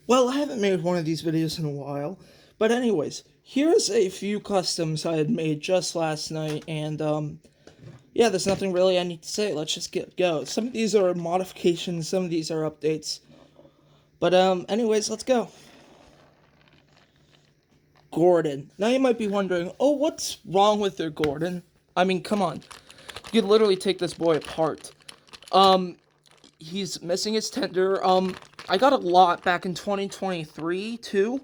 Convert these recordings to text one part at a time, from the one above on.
Well, I haven't made one of these videos in a while, but anyways, here's a few customs I had made just last night, and yeah, there's nothing really I need to say. Let's just get go. Some of these are modifications, some of these are updates, but anyways, let's go. Gordon. Now you might be wondering, oh, what's wrong with their Gordon? I mean, come on, you could literally take this boy apart. Um, he's missing his tender. I got a lot back in 2023 too.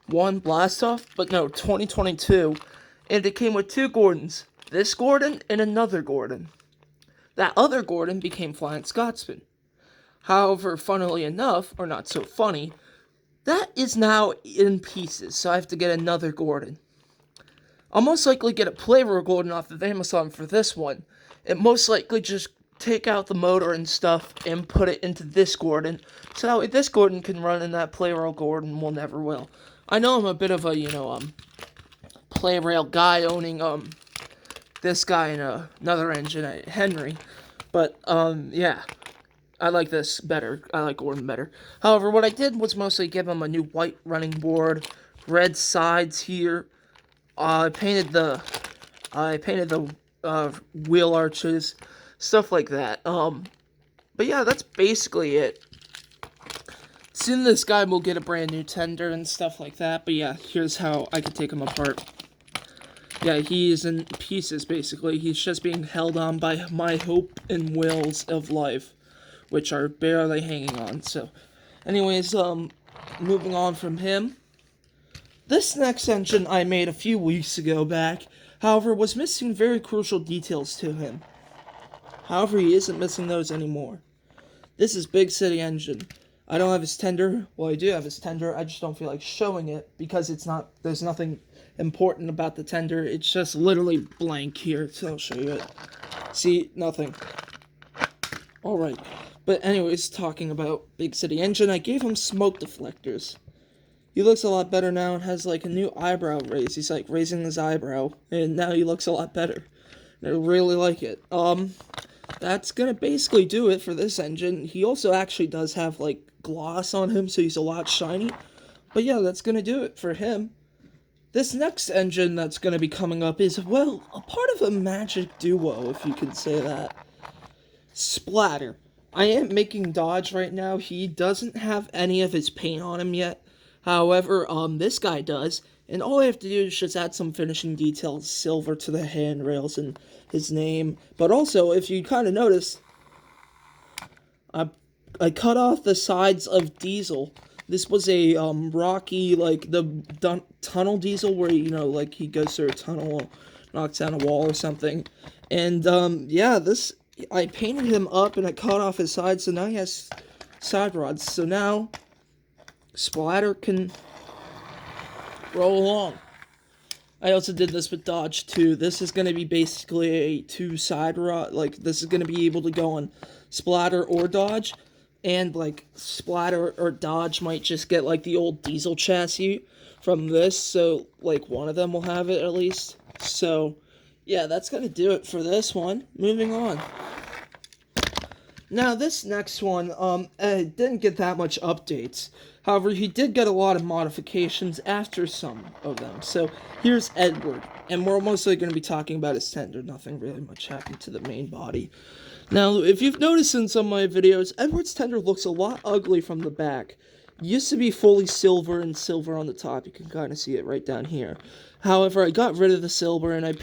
One blast off, but no, 2022, and it came with two Gordons. This Gordon and another Gordon. That other Gordon became Flying Scotsman. However, funnily enough, or not so funny, that is now in pieces, so I have to get another Gordon. I'll most likely get a Playroll Gordon off of Amazon for this one. It most likely just take out the motor and stuff and put it into this Gordon, so that way this Gordon can run and that Playroll Gordon will never will. I know I'm a bit of a, Playrail guy owning, this guy in another engine, Henry, but, yeah. I like this better. I like Gordon better. However, what I did was mostly give him a new white running board, red sides here. I painted the wheel arches, stuff like that. But yeah, that's basically it. Soon this guy will get a brand new tender and stuff like that. But yeah, here's how I could take him apart. Yeah, he is in pieces basically. He's just being held on by my hope and wills of life, which are barely hanging on. So, anyways, moving on from him. This next engine I made a few weeks ago back, however, was missing very crucial details to him. However, he isn't missing those anymore. This is Big City Engine. I don't have his tender. Well, I do have his tender. I just don't feel like showing it because there's nothing important about the tender. It's just literally blank here. So I'll show you it. See, nothing. Alright. But anyways, talking about Big City Engine, I gave him smoke deflectors. He looks a lot better now and has like a new eyebrow raise. He's like raising his eyebrow, and now he looks a lot better. I really like it. That's gonna basically do it for this engine. He also actually does have like gloss on him, so he's a lot shiny. But yeah, that's gonna do it for him. This next engine that's gonna be coming up is, well, a part of a magic duo, if you can say that. Splatter. I am making Dodge right now. He doesn't have any of his paint on him yet. However, this guy does. And all I have to do is just add some finishing details, silver to the handrails and his name. But also, if you kind of notice, I cut off the sides of Diesel. This was a rocky, like the tunnel Diesel where, like he goes through a tunnel, knocks down a wall or something. And yeah, I painted him up and I cut off his sides, so now he has side rods. So now Splatter can roll along. I also did this with Dodge too. This is going to be basically a two side rod. Like, this is going to be able to go on Splatter or Dodge. And like Splatter or Dodge might just get like the old Diesel chassis from this. So like one of them will have it at least. So yeah, that's going to do it for this one. Moving on. Now, this next one, didn't get that much updates. However, he did get a lot of modifications after some of them. So, here's Edward. And we're mostly going to be talking about his tender. Nothing really much happened to the main body. Now, if you've noticed in some of my videos, Edward's tender looks a lot ugly from the back. It used to be fully silver and silver on the top. You can kind of see it right down here. However, I got rid of the silver and I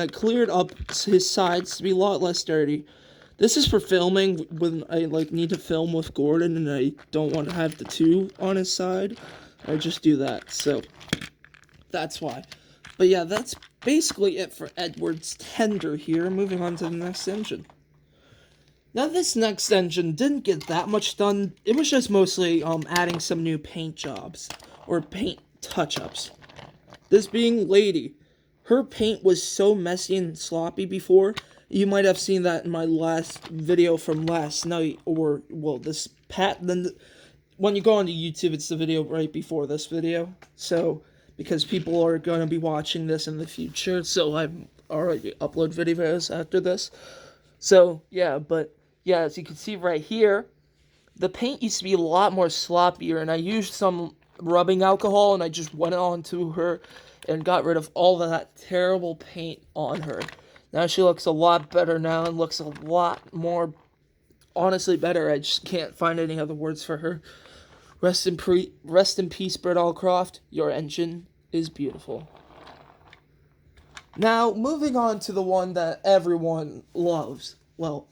cleared up his sides to be a lot less dirty. This is for filming when I need to film with Gordon and I don't want to have the two on his side. I just do that, so that's why. But yeah, that's basically it for Edward's tender here. Moving on to the next engine. Now, this next engine didn't get that much done. It was just mostly adding some new paint jobs or paint touch-ups. This being Lady. Her paint was so messy and sloppy before. You might have seen that in my last video from last night, or, well, when you go onto YouTube, it's the video right before this video. So, because people are going to be watching this in the future, so I already upload videos after this. So, yeah, but, yeah, as you can see right here, the paint used to be a lot more sloppier, and I used some rubbing alcohol, and I just went onto her and got rid of all of that terrible paint on her. Now she looks a lot better now and looks a lot more, honestly, better. I just can't find any other words for her. Rest in peace, Britt Allcroft. Your engine is beautiful. Now, moving on to the one that everyone loves. Well,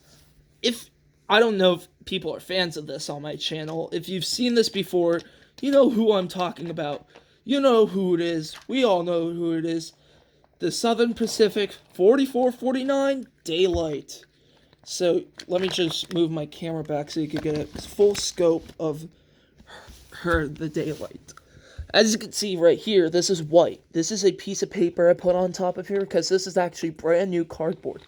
if I don't know if people are fans of this on my channel. If you've seen this before, you know who I'm talking about. You know who it is. We all know who it is. The Southern Pacific 4449 Daylight. So, let me just move my camera back so you can get a full scope of her, the Daylight. As you can see right here, this is white. This is a piece of paper I put on top of here because this is actually brand new cardboard.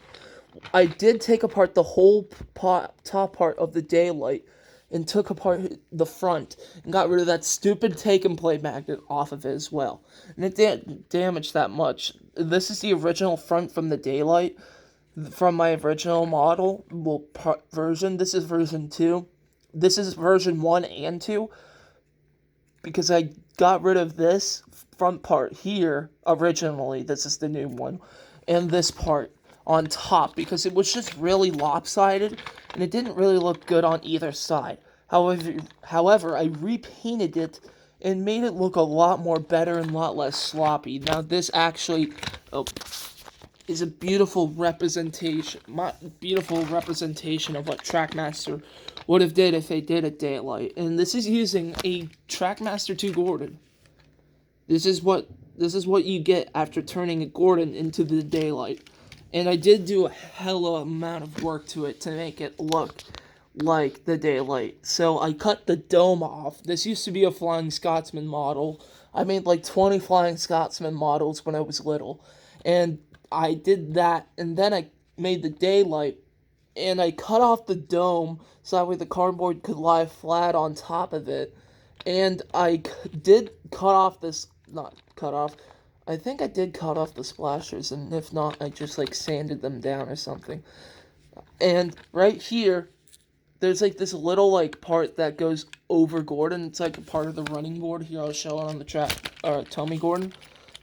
I did take apart the whole top part of the Daylight and took apart the front and got rid of that stupid take and play magnet off of it as well. And it didn't damage that much. This is the original front from the Daylight from my original model version. This is version 2. This is version 1 and 2 because I got rid of this front part here originally. This is the new one. And this part on top because it was just really lopsided and it didn't really look good on either side. However, I repainted it and made it look a lot more better and a lot less sloppy. Now this actually is a beautiful representation of what Trackmaster would have did if they did a Daylight. And this is using a Trackmaster 2 Gordon. This is what you get after turning a Gordon into the Daylight. And I did do a hella amount of work to it to make it look like the Daylight. So I cut the dome off. This used to be a Flying Scotsman model. I made like 20 Flying Scotsman models when I was little. And I did that, and then I made the Daylight, and I cut off the dome so that way the cardboard could lie flat on top of it. And I did cut off I think I did cut off the splashers, and if not, I just, like, sanded them down or something. And right here, there's, like, this little, like, part that goes over Gordon. It's, like, a part of the running board. Here, I'll show it on the Tommy Gordon.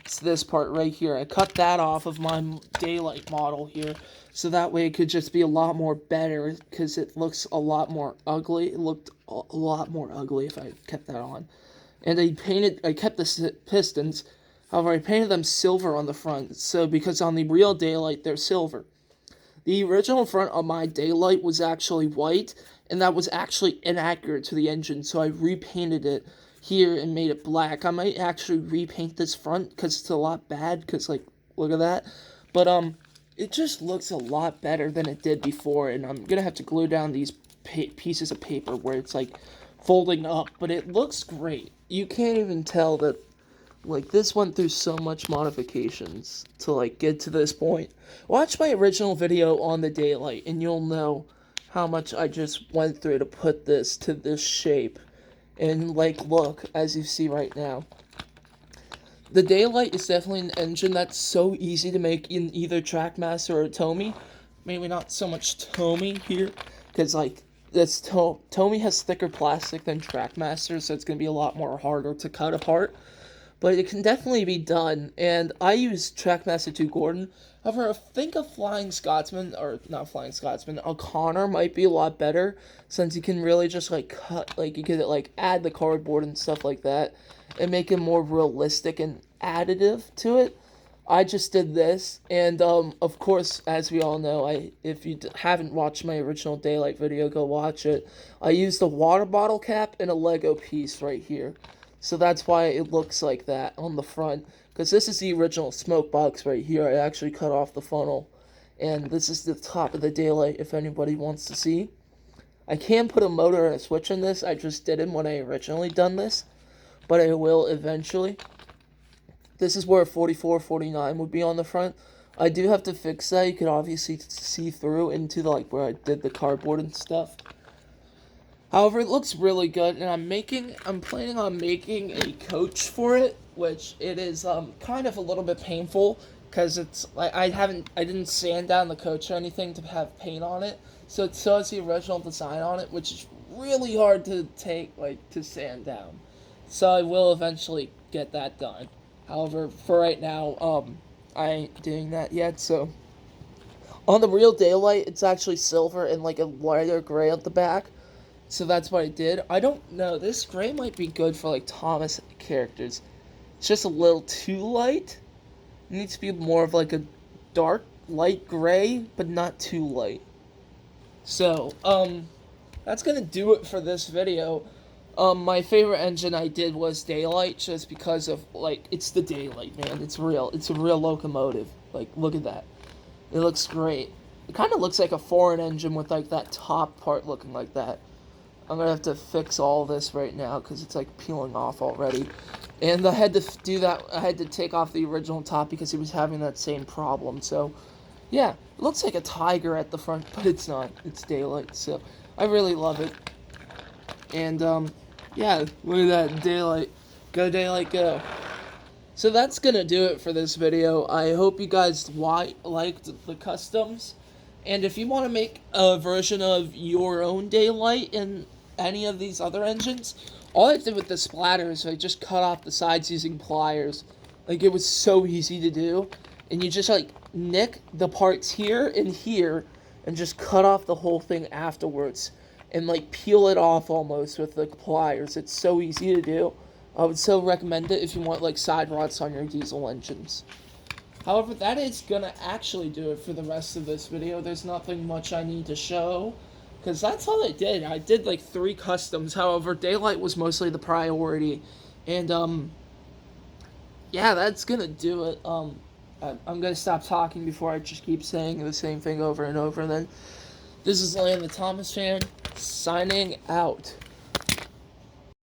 It's this part right here. I cut that off of my Daylight model here, so that way it could just be a lot more better, because it looks a lot more ugly. It looked a lot more ugly if I kept that on. And I kept the pistons. However, I painted them silver on the front, so because on the real Daylight, they're silver. The original front of my Daylight was actually white, and that was actually inaccurate to the engine, so I repainted it here and made it black. I might actually repaint this front, because it's a lot bad, because, like, look at that. But, it just looks a lot better than it did before, and I'm gonna have to glue down these pieces of paper where it's, like, folding up, but it looks great. You can't even tell that, like, this went through so much modifications to, like, get to this point. Watch my original video on the Daylight, and you'll know how much I just went through to put this to this shape. And, like, look, as you see right now. The Daylight is definitely an engine that's so easy to make in either Trackmaster or Tomy. Maybe not so much Tomy here, because, like, Tomy has thicker plastic than Trackmaster, so it's going to be a lot more harder to cut apart. But it can definitely be done, and I use Trackmaster 2 Gordon. However, I think a Flying Scotsman, or not Flying Scotsman, a Connor might be a lot better, since you can really just, like, cut, like, you could, like, add the cardboard and stuff like that, and make it more realistic and additive to it. I just did this, and, of course, as we all know, if you haven't watched my original Daylight video, go watch it. I used a water bottle cap and a Lego piece right here. So that's why it looks like that on the front. Because this is the original smoke box right here. I actually cut off the funnel. And this is the top of the Daylight if anybody wants to see. I can put a motor and a switch in this. I just didn't when I originally done this. But I will eventually. This is where a 4449 would be on the front. I do have to fix that. You can obviously see through into the, like, where I did the cardboard and stuff. However, it looks really good, and I'm planning on making a coach for it, which it is kind of a little bit painful because it's like I didn't sand down the coach or anything to have paint on it, so it still has the original design on it, which is really hard to to sand down. So I will eventually get that done. However, for right now, I ain't doing that yet. So on the real daylight, it's actually silver and like a lighter gray at the back. So that's what I did. I don't know. This gray might be good for like Thomas characters. It's just a little too light. It needs to be more of like a dark light gray, but not too light. So, that's gonna do it for this video. My favorite engine I did was Daylight, just because of, like, it's the Daylight, man. It's real. It's a real locomotive. Like, look at that. It looks great. It kind of looks like a foreign engine with, like, that top part looking like that. I'm gonna have to fix all this right now, because it's, like, peeling off already. And I had to do that. I had to take off the original top because it was having that same problem. So, yeah, it looks like a tiger at the front, but it's not. It's Daylight, so I really love it. And, yeah, look at that, Daylight. Go, Daylight, go. So that's gonna do it for this video. I hope you guys liked the customs. And if you want to make a version of your own Daylight in any of these other engines, all I did with the splatter is I just cut off the sides using pliers. Like, it was so easy to do. And you just, like, nick the parts here and just cut off the whole thing afterwards. And, like, peel it off almost with the pliers. It's so easy to do. I would so recommend it if you want, like, side rods on your diesel engines. However, that is gonna actually do it for the rest of this video. There's nothing much I need to show, because that's all I did. I did, like, 3 customs. However, Daylight was mostly the priority. And, yeah, that's gonna do it. I'm gonna stop talking before I just keep saying the same thing over and over. And then, this is Liam the Thomas fan, signing out.